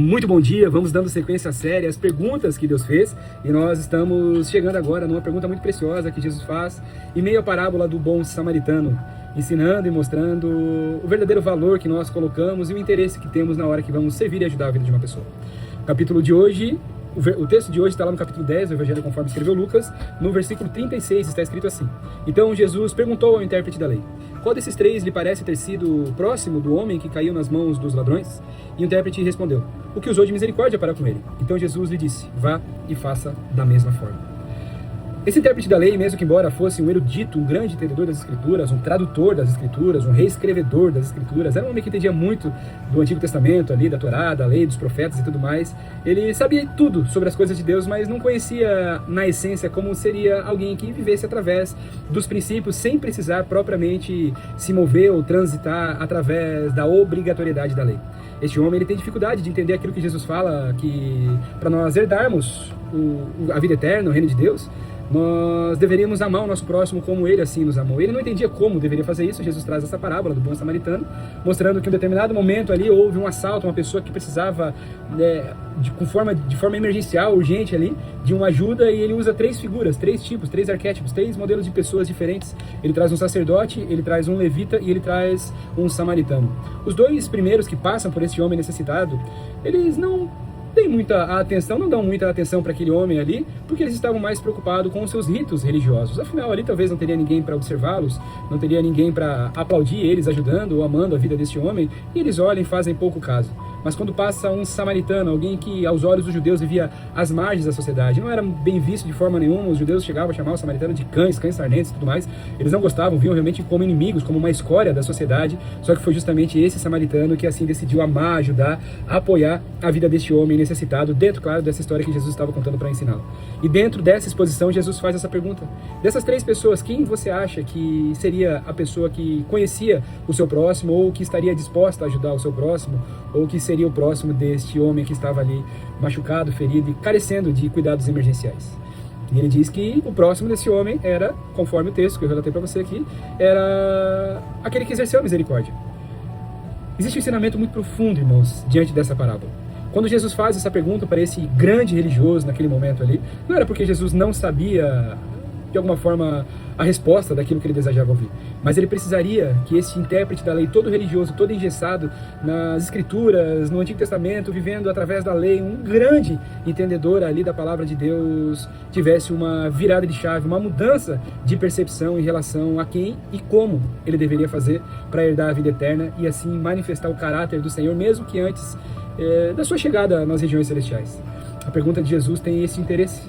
Muito bom dia, vamos dando sequência à série, as perguntas que Deus fez, e nós estamos chegando agora numa pergunta muito preciosa que Jesus faz, em meio à parábola do bom samaritano, ensinando e mostrando o verdadeiro valor que nós colocamos e o interesse que temos na hora que vamos servir e ajudar a vida de uma pessoa. O capítulo de hoje, o texto de hoje está lá no capítulo 10 do Evangelho conforme escreveu Lucas, no versículo 36 está escrito assim: Então Jesus perguntou ao intérprete da lei: Qual desses três lhe parece ter sido próximo do homem que caiu nas mãos dos ladrões? E o intérprete respondeu: O que usou de misericórdia para com ele. Então Jesus lhe disse: Vá e faça da mesma forma. Esse intérprete da lei, mesmo que embora fosse um erudito, um grande entendedor das Escrituras, um tradutor das Escrituras, um reescrevedor das Escrituras, era um homem que entendia muito do Antigo Testamento, ali, da Torá, da lei, dos profetas e tudo mais. Ele sabia tudo sobre as coisas de Deus, mas não conhecia na essência como seria alguém que vivesse através dos princípios, sem precisar propriamente se mover ou transitar através da obrigatoriedade da lei. Este homem ele tem dificuldade de entender aquilo que Jesus fala, que para nós herdarmos a vida eterna, o reino de Deus, nós deveríamos amar o nosso próximo como ele assim nos amou. Ele não entendia como deveria fazer isso. Jesus traz essa parábola do bom samaritano, mostrando que em um determinado momento ali houve um assalto, uma pessoa que precisava de forma emergencial, urgente ali, de uma ajuda, e ele usa três figuras, três tipos, três arquétipos, três modelos de pessoas diferentes. Ele traz um sacerdote, ele traz um levita e ele traz um samaritano. Os dois primeiros que passam por esse homem necessitado, eles não dão muita atenção para aquele homem ali, porque eles estavam mais preocupados com os seus ritos religiosos. Afinal, ali talvez não teria ninguém para observá-los, não teria ninguém para aplaudir eles, ajudando ou amando a vida deste homem, e eles olham e fazem pouco caso. Mas quando passa um samaritano, alguém que aos olhos dos judeus vivia às margens da sociedade, não era bem visto de forma nenhuma, os judeus chegavam a chamar o samaritano de cães sarnentes e tudo mais, eles não gostavam, viam realmente como inimigos, como uma escória da sociedade, só que foi justamente esse samaritano que assim decidiu amar, ajudar, apoiar a vida deste homem necessitado, dentro, claro, dessa história que Jesus estava contando para ensiná-lo. E dentro dessa exposição, Jesus faz essa pergunta: dessas três pessoas, quem você acha que seria a pessoa que conhecia o seu próximo, ou que estaria disposta a ajudar o seu próximo, ou que seria o próximo deste homem que estava ali machucado, ferido e carecendo de cuidados emergenciais? E ele diz que o próximo desse homem era, conforme o texto que eu relatei para você aqui, era aquele que exerceu a misericórdia. Existe um ensinamento muito profundo, irmãos, diante dessa parábola. Quando Jesus faz essa pergunta para esse grande religioso naquele momento ali, não era porque Jesus não sabia, de alguma forma, a resposta daquilo que ele desejava ouvir, mas ele precisaria que esse intérprete da lei, todo religioso, todo engessado nas Escrituras, no Antigo Testamento, vivendo através da lei, um grande entendedor ali da palavra de Deus, tivesse uma virada de chave, uma mudança de percepção em relação a quem e como ele deveria fazer para herdar a vida eterna e assim manifestar o caráter do Senhor, mesmo que antes da sua chegada nas regiões celestiais. A pergunta de Jesus tem esse interesse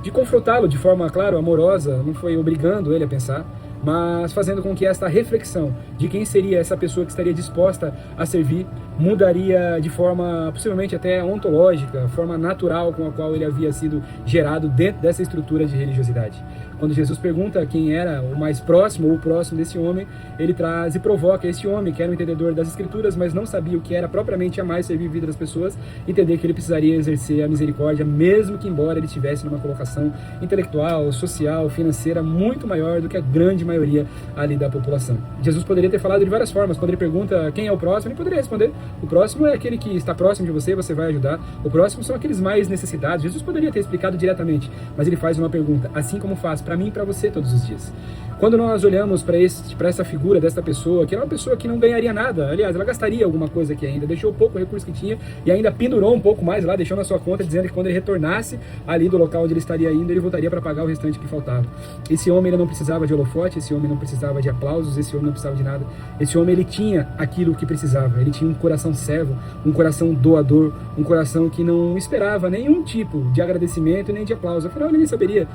de confrontá-lo de forma, claro, amorosa, não foi obrigando ele a pensar, mas fazendo com que esta reflexão de quem seria essa pessoa que estaria disposta a servir mudaria de forma possivelmente até ontológica, forma natural com a qual ele havia sido gerado dentro dessa estrutura de religiosidade. Quando Jesus pergunta quem era o mais próximo ou o próximo desse homem, ele traz e provoca esse homem, que era um entendedor das Escrituras, mas não sabia o que era propriamente amar e servir a vida das pessoas, entender que ele precisaria exercer a misericórdia, mesmo que embora ele estivesse numa colocação intelectual, social, financeira muito maior do que a grande maioria ali da população. Jesus poderia ter falado de várias formas. Quando ele pergunta quem é o próximo, ele poderia responder: o próximo é aquele que está próximo de você, você vai ajudar. O próximo são aqueles mais necessitados. Jesus poderia ter explicado diretamente, mas ele faz uma pergunta, assim como faz para mim e para você todos os dias. Quando nós olhamos para essa figura desta pessoa, que era uma pessoa que não ganharia nada, aliás, ela gastaria alguma coisa aqui ainda, deixou pouco recurso que tinha e ainda pendurou um pouco mais lá, deixou na sua conta, dizendo que quando ele retornasse ali do local onde ele estaria indo, ele voltaria para pagar o restante que faltava. Esse homem ele não precisava de holofote, esse homem não precisava de aplausos, esse homem não precisava de nada. Esse homem ele tinha aquilo que precisava, ele tinha um coração servo, um coração doador, um coração que não esperava nenhum tipo de agradecimento nem de aplauso. Afinal, ele nem sabia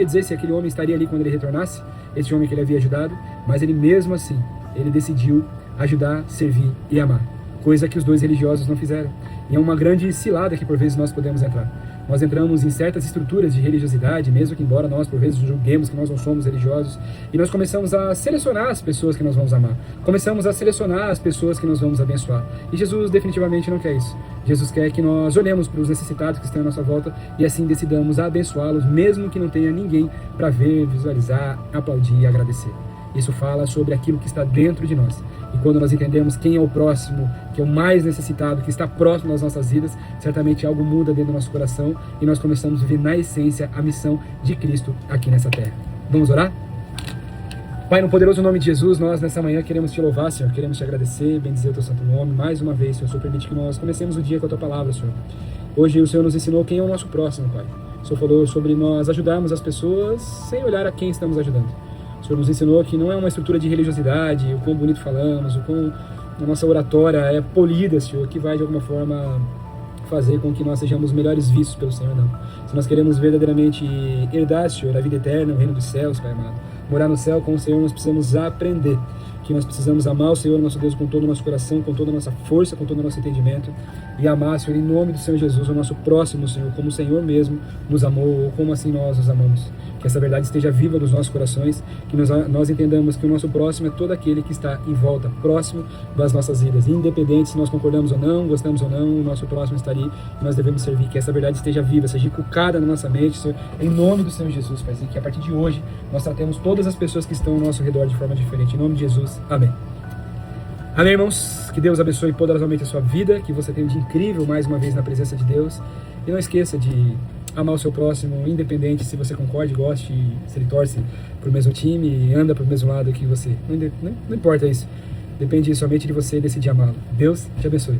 dizer se aquele homem estaria ali quando ele retornasse, esse homem que ele havia ajudado, mas ele mesmo assim, ele decidiu ajudar, servir e amar, coisa que os dois religiosos não fizeram. E é uma grande cilada que por vezes nós podemos entrar. Nós entramos em certas estruturas de religiosidade, mesmo que embora nós por vezes julguemos que nós não somos religiosos, e nós começamos a selecionar as pessoas que nós vamos amar, começamos a selecionar as pessoas que nós vamos abençoar. E Jesus definitivamente não quer isso. Jesus quer que nós olhemos para os necessitados que estão à nossa volta e assim decidamos abençoá-los, mesmo que não tenha ninguém para ver, visualizar, aplaudir e agradecer. Isso fala sobre aquilo que está dentro de nós. E quando nós entendemos quem é o próximo, que é o mais necessitado, que está próximo das nossas vidas, certamente algo muda dentro do nosso coração e nós começamos a viver na essência a missão de Cristo aqui nessa terra. Vamos orar? Pai, no poderoso nome de Jesus, nós nessa manhã queremos te louvar, Senhor, queremos te agradecer, bendizer o teu santo nome, mais uma vez, Senhor, permite que nós comecemos o dia com a tua palavra, Senhor. Hoje o Senhor nos ensinou quem é o nosso próximo, Pai. O Senhor falou sobre nós ajudarmos as pessoas sem olhar a quem estamos ajudando. O Senhor nos ensinou que não é uma estrutura de religiosidade, o quão bonito falamos, o quão a nossa oratória é polida, Senhor, que vai de alguma forma fazer com que nós sejamos melhores vistos pelo Senhor, não. Se nós queremos verdadeiramente herdar, Senhor, a vida eterna, o reino dos céus, Pai amado, morar no céu com o Senhor, nós precisamos aprender que nós precisamos amar o Senhor, nosso Deus, com todo o nosso coração, com toda a nossa força, com todo o nosso entendimento, e amar, Senhor, em nome do Senhor Jesus, o nosso próximo, Senhor, como o Senhor mesmo nos amou, ou como assim nós nos amamos. Que essa verdade esteja viva nos nossos corações, que nós entendamos que o nosso próximo é todo aquele que está em volta, próximo das nossas vidas, independente se nós concordamos ou não, gostamos ou não, o nosso próximo está ali e nós devemos servir. Que essa verdade esteja viva, seja inculcada na nossa mente, Senhor, em nome do Senhor Jesus, Pai, e que a partir de hoje nós tratemos todas as pessoas que estão ao nosso redor de forma diferente. Em nome de Jesus, amém. Amém, irmãos? Que Deus abençoe poderosamente a sua vida, que você tenha um dia incrível mais uma vez na presença de Deus, e não esqueça de amar o seu próximo, independente se você concorde, goste, se ele torce para o mesmo time, anda para o mesmo lado que você. Não importa isso. Depende somente de você decidir amá-lo. Deus te abençoe.